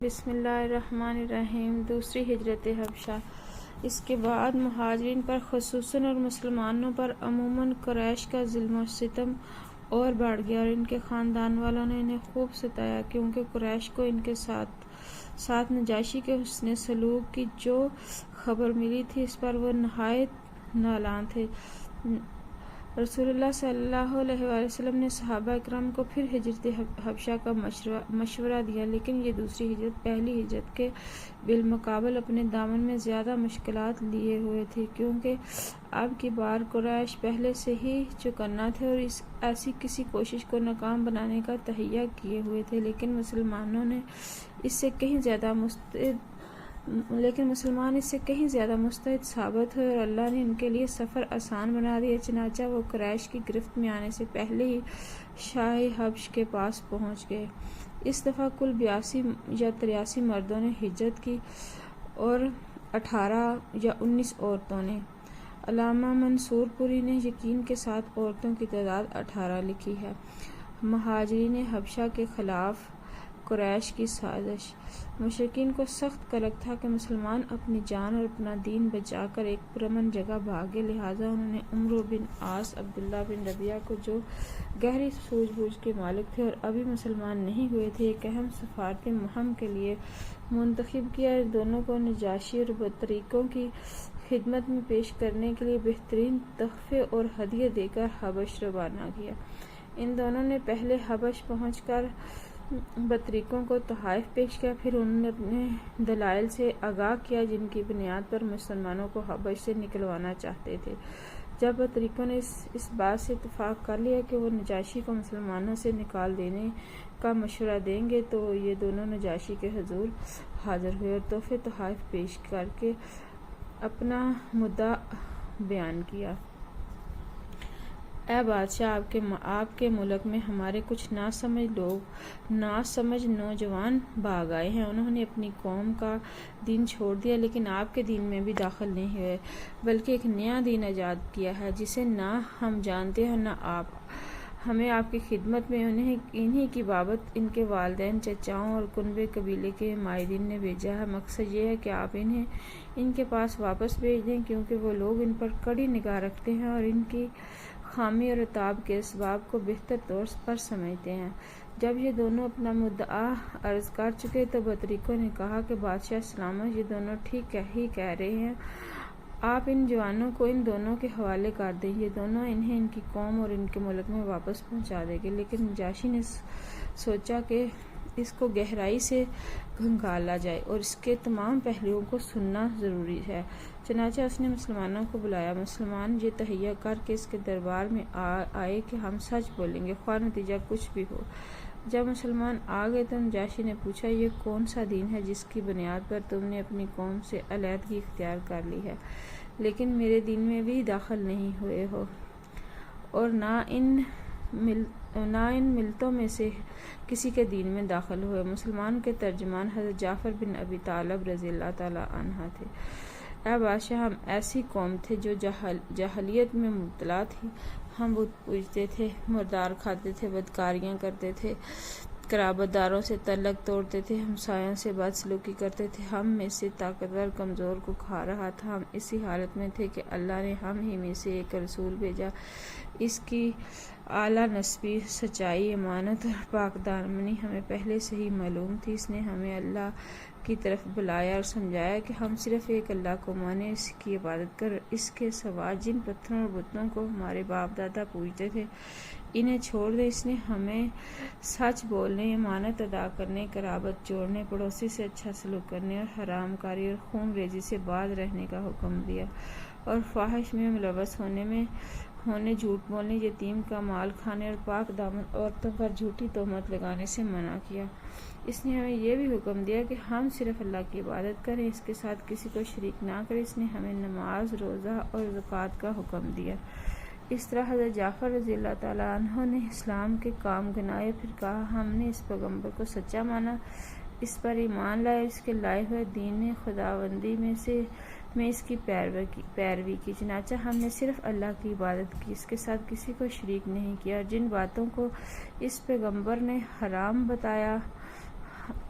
بسم اللہ الرحمن الرحیم۔ دوسری ہجرت حبشہ۔ اس کے بعد مہاجرین پر خصوصاً اور مسلمانوں پر عموماً قریش کا ظلم و ستم اور بڑھ گیا، اور ان کے خاندان والوں نے انہیں خوب ستایا، کیونکہ قریش کو ان کے ساتھ نجاشی کے حسن سلوک کی جو خبر ملی تھی، اس پر وہ نہایت نالاں تھے۔ رسول اللہ صلی اللہ علیہ وآلہ وسلم نے صحابہ اکرام کو پھر ہجرت حبشہ کا مشورہ دیا، لیکن یہ دوسری ہجرت پہلی ہجرت کے بالمقابل اپنے دامن میں زیادہ مشکلات لیے ہوئے تھی، کیونکہ اب کی بار قریش پہلے سے ہی چوکنا تھے اور ایسی کسی کوشش کو ناکام بنانے کا تہیہ کیے ہوئے تھے، لیکن مسلمان اس سے کہیں زیادہ مستعد ثابت ہوئے، اور اللہ نے ان کے لیے سفر آسان بنا دیا۔ چنانچہ وہ قریش کی گرفت میں آنے سے پہلے ہی شاہ حبش کے پاس پہنچ گئے۔ اس دفعہ کل 82 یا 83 مردوں نے ہجرت کی اور 18 یا 19 عورتوں نے۔ علامہ منصور پوری نے یقین کے ساتھ عورتوں کی تعداد 18 لکھی ہے۔ مہاجرین حبشہ کے خلاف قریش کی سازش۔ مشرکین کو سخت قلق تھا کہ مسلمان اپنی جان اور اپنا دین بچا کر ایک پرامن جگہ بھاگے، لہٰذا انہوں نے عمرو بن عاص، عبداللہ بن ربیعہ کو، جو گہری سوجھ بوجھ کے مالک تھے اور ابھی مسلمان نہیں ہوئے تھے، ایک اہم سفارتی مہم کے لیے منتخب کیا۔ ان دونوں کو نجاشی اور بطریقوں کی خدمت میں پیش کرنے کے لیے بہترین تحفے اور ہدیے دے کر حبش روانہ کیا۔ ان دونوں نے پہلے حبش پہنچ کر بطریقوں کو تحائف پیش کیا، پھر انہوں نے اپنے دلائل سے آگاہ کیا جن کی بنیاد پر مسلمانوں کو حبش سے نکلوانا چاہتے تھے۔ جب بطریقوں نے اس بات سے اتفاق کر لیا کہ وہ نجاشی کو مسلمانوں سے نکال دینے کا مشورہ دیں گے، تو یہ دونوں نجاشی کے حضور حاضر ہوئے اور تحفے تحائف پیش کر کے اپنا مدعا بیان کیا۔ اے بادشاہ، آپ کے ملک میں ہمارے کچھ ناسمجھ نوجوان بھاگ آئے ہیں۔ انہوں نے اپنی قوم کا دین چھوڑ دیا، لیکن آپ کے دین میں بھی داخل نہیں ہوئے، بلکہ ایک نیا دین ایجاد کیا ہے جسے نہ ہم جانتے ہیں نہ آپ۔ ہمیں آپ کی خدمت میں انہی کی بابت ان کے والدین، چچاؤں اور کنبے قبیلے کے مائدین نے بھیجا ہے۔ مقصد یہ ہے کہ آپ انہیں ان کے پاس واپس بھیج دیں، کیونکہ وہ لوگ ان پر کڑی نگاہ رکھتے ہیں اور ان کی خامی اور عتاب کے اسباب کو بہتر طور پر سمجھتے ہیں۔ جب یہ دونوں اپنا مدعا عرض کر چکے تو بطریقوں نے کہا کہ بادشاہ سلامت، یہ دونوں ٹھیک ہی کہہ رہے ہیں، آپ ان جوانوں کو ان دونوں کے حوالے کر دیں، یہ دونوں انہیں ان کی قوم اور ان کے ملک میں واپس پہنچا دیں گے۔ لیکن نجاشی نے سوچا کہ اس کو گہرائی سے کھنگالا جائے اور اس کے تمام پہلوؤں کو سننا ضروری ہے۔ چنانچہ اس نے مسلمانوں کو بلایا۔ مسلمان یہ تہیہ کر کے اس کے دربار میں آئے کہ ہم سچ بولیں گے، خواہ نتیجہ کچھ بھی ہو۔ جب مسلمان آ گئے تو نجاشی نے پوچھا، یہ کون سا دین ہے جس کی بنیاد پر تم نے اپنی قوم سے علیحدگی اختیار کر لی ہے، لیکن میرے دین میں بھی داخل نہیں ہوئے ہو، اور نہ ان ملتوں میں سے کسی کے دین میں داخل ہوئے؟ مسلمان کے ترجمان حضرت جعفر بن ابی طالب رضی اللہ تعالیٰ عنہ تھے۔ اے بادشاہ، ہم ایسی قوم تھے جو جاہلیت میں مبتلا تھی۔ ہم بت پوجتے تھے، مردار کھاتے تھے، بدکاریاں کرتے تھے، قرابت داروں سے تعلق توڑتے تھے، ہمسایوں سے بد سلوکی کرتے تھے۔ ہم میں سے طاقتور کمزور کو کھا رہا تھا۔ ہم اسی حالت میں تھے کہ اللہ نے ہم ہی میں سے ایک رسول بھیجا۔ اس کی اعلیٰ نسبی، سچائی، امانت اور پاک دامنی ہمیں پہلے سے ہی معلوم تھی۔ اس نے ہمیں اللہ کی طرف بلایا اور سمجھایا کہ ہم صرف ایک اللہ کو مانیں، اس کی عبادت کریں، اس کے سوا جن پتھروں اور بتوں کو ہمارے باپ دادا پوجتے تھے انہیں چھوڑ دیں۔ اس نے ہمیں سچ بولنے، امانت ادا کرنے، قرابت جوڑنے، پڑوسی سے اچھا سلوک کرنے اور حرام کاری اور خون ریزی سے باز رہنے کا حکم دیا، اور فحش میں ملوث ہونے، جھوٹ بولنے، یتیم کا مال کھانے اور پاک دامن عورتوں پر جھوٹی تہمت لگانے سے منع کیا۔ اس نے ہمیں یہ بھی حکم دیا کہ ہم صرف اللہ کی عبادت کریں، اس کے ساتھ کسی کو شریک نہ کریں۔ اس نے ہمیں نماز، روزہ اور زکوٰۃ کا حکم دیا۔ اس طرح حضرت جعفر رضی اللہ تعالیٰ عنہ نے اسلام کے کام گنائے، پھر کہا، ہم نے اس پیغمبر کو سچا مانا، اس پر ایمان لائے، اس کے لائے ہوئے دین خداوندی میں اس کی پیروی کی۔ چنانچہ ہم نے صرف اللہ کی عبادت کی، اس کے ساتھ کسی کو شریک نہیں کیا، اور جن باتوں کو اس پیغمبر نے حرام بتایا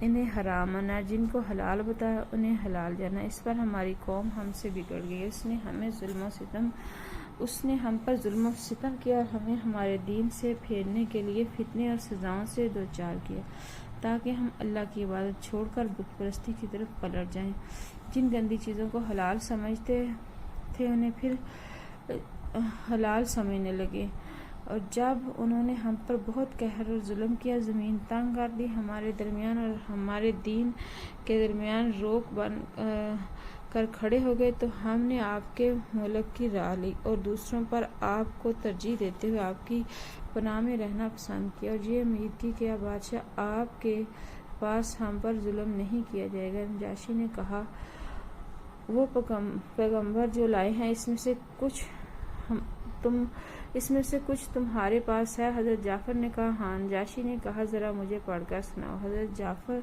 انہیں حرام مانا، جن کو حلال بتایا انہیں حلال جانا۔ اس پر ہماری قوم ہم سے بگڑ گئی، اس نے ہم پر ظلم و ستم کیا اور ہمیں ہمارے دین سے پھیرنے کے لیے فتنے اور سزاؤں سے دوچار کیا، تاکہ ہم اللہ کی عبادت چھوڑ کر بت پرستی کی طرف پلٹ جائیں۔ جن گندی چیزوں کو حلال سمجھتے تھے انہیں پھر حلال سمجھنے لگے، اور جب انہوں نے ہم پر بہت قہر اور ظلم کیا، زمین تنگ کر دی، ہمارے درمیان اور ہمارے دین کے درمیان روک بن کر کھڑے ہو گئے، تو ہم نے آپ کے ملک کی راہ لی اور دوسروں پر آپ کو ترجیح دیتے ہوئے آپ کی پناہ میں رہنا پسند کیا، اور یہ امید کی کہ بادشاہ آپ کے پاس ہم پر ظلم نہیں کیا جائے گا۔ نجاشی نے کہا، وہ پیغمبر جو لائے ہیں اس میں سے کچھ تمہارے پاس ہے؟ حضرت جعفر نے کہا، ہاں۔ نجاشی نے کہا، ذرا مجھے پڑھ کر سناؤ۔ حضرت جعفر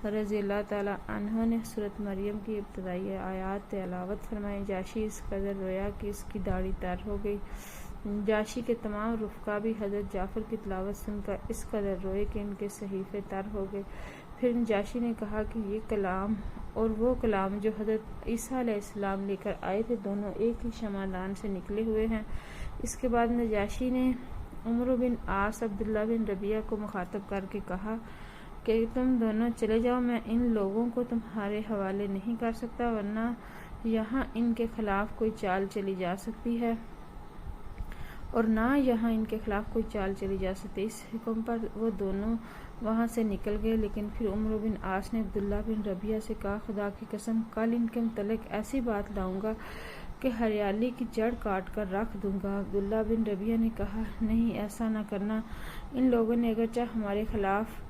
رضی اللہ تعالیٰ عنہ نے سورۃ مریم کی ابتدائی آیات تلاوت فرمائی۔ نجاشی اس قدر رویا کہ اس کی داڑھی تر ہو گئی۔ نجاشی کے تمام رفقا بھی حضرت جعفر کی تلاوت سن کر اس قدر روئے کہ ان کے صحیفے تر ہو گئے۔ پھر نجاشی نے کہا کہ یہ کلام اور وہ کلام جو حضرت عیسیٰ علیہ السلام لے کر آئے تھے دونوں ایک ہی شمعدان سے نکلے ہوئے ہیں۔ اس کے بعد نجاشی نے عمرو بن عاص، عبداللہ بن ربیعہ کو مخاطب کر کے کہا کہ تم دونوں چلے جاؤ، میں ان لوگوں کو تمہارے حوالے نہیں کر سکتا، ورنہ یہاں ان کے خلاف کوئی چال چلی جا سکتی ہے اس حکم پر وہ دونوں وہاں سے نکل گئے۔ لیکن پھر عمرو بن عاص نے عبداللہ بن ربیعہ سے کہا، خدا کی قسم، کل ان کے متعلق ایسی بات لاؤں گا کہ ہریالی کی جڑ کاٹ کر رکھ دوں گا۔ عبداللہ بن ربیعہ نے کہا، نہیں، ایسا نہ کرنا۔ ان لوگوں نے اگرچہ ہمارے خلاف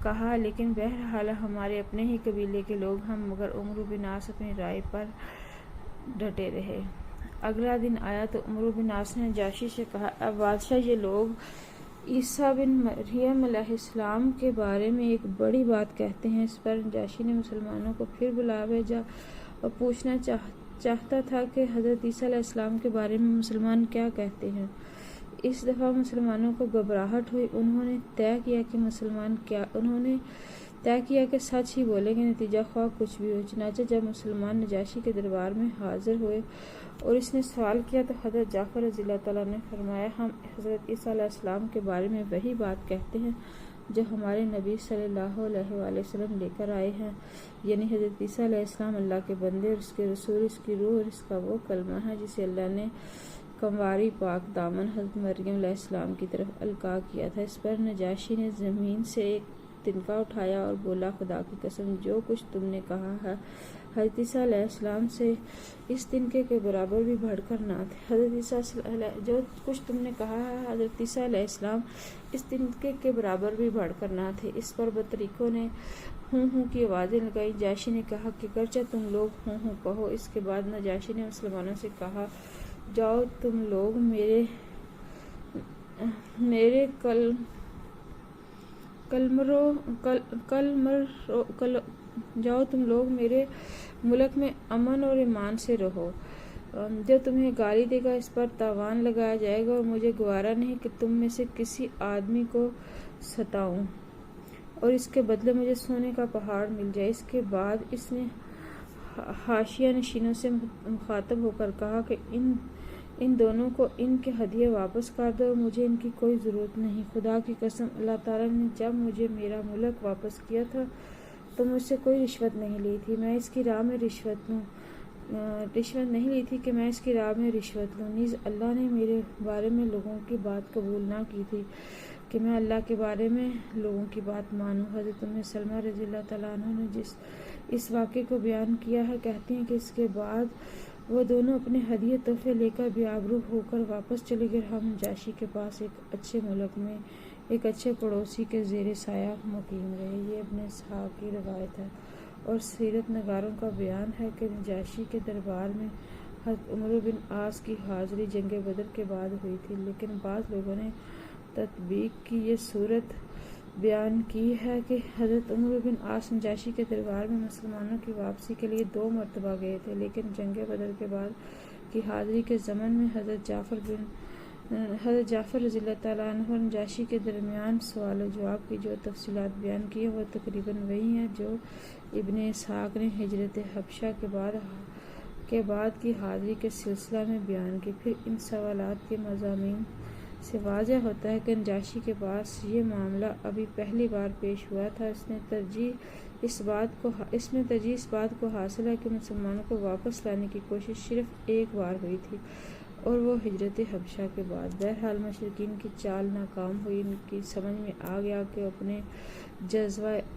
کہا لیکن بہرحال ہمارے اپنے ہی قبیلے کے لوگ ہیں۔ مگر عمرو بن عاص اپنی رائے پر ڈٹے رہے۔ اگلا دن آیا تو عمرو بن عاص نے نجاشی سے کہا، اے بادشاہ، یہ لوگ عیسیٰ بن مریم علیہ السلام کے بارے میں ایک بڑی بات کہتے ہیں۔ اس پر نجاشی نے مسلمانوں کو پھر بلا بھیجا اور پوچھنا چاہتا تھا کہ حضرت عیسیٰ علیہ السلام کے بارے میں مسلمان کیا کہتے ہیں۔ اس دفعہ مسلمانوں کو گھبراہٹ ہوئی۔ انہوں نے طے کیا کہ سچ ہی بولیں گے، نتیجہ خواہ کچھ بھی ہو۔ چنانچہ جب مسلمان نجاشی کے دربار میں حاضر ہوئے اور اس نے سوال کیا تو حضرت جعفر رضی اللہ تعالیٰ نے فرمایا، ہم حضرت عیسیٰ علیہ السلام کے بارے میں وہی بات کہتے ہیں جو ہمارے نبی صلی اللہ علیہ وآلہ وسلم لے کر آئے ہیں، یعنی حضرت عیسیٰ علیہ السلام اللہ کے بندے اور اس کے رسول، اس کی روح اور اس کا وہ کلمہ ہے جسے اللہ نے کمواری پاک دامن حضرت مریم علیہ السلام کی طرف القاء کیا تھا۔ اس پر نجاشی نے زمین سے ایک تنکا اٹھایا اور بولا، خدا کی قسم، جو کچھ تم نے کہا ہے حضرت عیسیٰ علیہ السلام سے اس تنکے کے برابر بھی بڑھ کر نہ تھے۔ جو کچھ تم نے کہا ہے حضرت عیسیٰ علیہ السلام اس تنکے کے برابر بھی بڑھ کر نہ تھے۔ اس پر بطریقوں نے ہوں ہوں کی آوازیں لگائیں۔ نجاشی نے کہا کہ اگرچہ تم لوگ ہوں ہوں کہو۔ اس کے بعد نجاشی نے مسلمانوں سے کہا، جاؤ تم لوگ میرے ملک میں امن اور ایمان سے رہو۔ جو تمہیں گالی دے گا اس پر تاوان لگایا جائے گا، اور مجھے گوارا نہیں کہ تم میں سے کسی آدمی کو ستاؤں اور اس کے بدلے مجھے سونے کا پہاڑ مل جائے۔ اس کے بعد اس نے حاشیہ نشینوں سے مخاطب ہو کر کہا کہ ان دونوں کو ان کے ہدیے واپس کر دو، مجھے ان کی کوئی ضرورت نہیں۔ خدا کی قسم، اللہ تعالیٰ نے جب مجھے میرا ملک واپس کیا تھا تو مجھ سے کوئی رشوت نہیں لی تھی، میں اس کی راہ میں رشوت لوں۔ نیز اللہ نے میرے بارے میں لوگوں کی بات قبول نہ کی تھی کہ میں اللہ کے بارے میں لوگوں کی بات مانوں۔ حضرت ام سلمہ رضی اللہ تعالیٰ عنہ نے اس واقعے کو بیان کیا ہے، کہتی ہیں کہ اس کے بعد وہ دونوں اپنے ہدیے تحفے لے کر بے آبرو ہو کر واپس چلے گئے۔ ہم نجاشی کے پاس ایک اچھے ملک میں ایک اچھے پڑوسی کے زیر سایہ مقیم رہے۔ یہ ابن اسحاق کی روایت ہے اور سیرت نگاروں کا بیان ہے کہ نجاشی کے دربار میں حضرت عمرو بن عاص کی حاضری جنگ بدر کے بعد ہوئی تھی، لیکن بعض لوگوں نے تطبیق کی یہ صورت بیان کی ہے کہ حضرت عمرو بن عاص نجاشی کے دربار میں مسلمانوں کی واپسی کے لیے 2 مرتبہ گئے تھے، لیکن جنگ بدر کے بعد کی حاضری کے ضمن میں حضرت جعفر بن حضرت جعفر رضی اللہ تعالیٰ عنہ اور نجاشی کے درمیان سوال و جواب کی جو تفصیلات بیان کی ہیں وہ تقریباً وہی ہیں جو ابن اسحاق نے ہجرت حبشہ کے بعد کی حاضری کے سلسلہ میں بیان کی۔ پھر ان سوالات کے مضامین سے واضح ہوتا ہے کہ نجاشی کے پاس یہ معاملہ ابھی پہلی بار پیش ہوا تھا۔ اس میں ترجیح اس بات کو حاصل ہے کہ مسلمانوں کو واپس لانے کی کوشش صرف ایک بار ہوئی تھی اور وہ ہجرت حبشہ کے بعد۔ بہرحال مشرکین کی چال ناکام ہوئی۔ ان کی سمجھ میں آ گیا کہ اپنے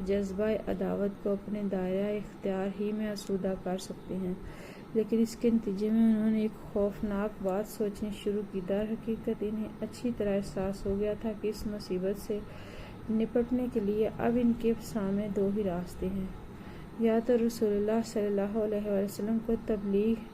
جذبہ عداوت کو اپنے دائرہ اختیار ہی میں آسودہ کر سکتے ہیں، لیکن اس کے نتیجے میں انہوں نے ایک خوفناک بات سوچنی شروع کی۔ در حقیقت انہیں اچھی طرح احساس ہو گیا تھا کہ اس مصیبت سے نپٹنے کے لیے اب ان کے سامنے دو ہی راستے ہیں، یا تو رسول اللہ صلی اللہ علیہ وسلم کو تبلیغ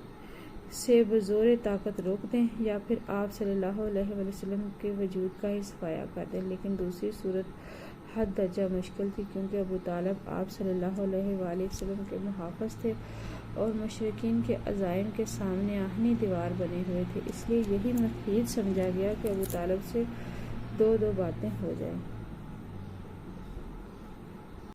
سے بزور طاقت روک دیں، یا پھر آپ صلی اللہ علیہ وسلم کے وجود کا ہی صفایا کر دیں۔ لیکن دوسری صورت حد درجہ مشکل تھی، کیونکہ ابو طالب آپ صلی اللہ علیہ وآلہ وسلم کے محافظ تھے اور مشرکین کے عزائم کے سامنے آہنی دیوار بنے ہوئے تھے۔ اس لیے یہی مفید سمجھا گیا کہ ابو طالب سے دو باتیں ہو جائیں۔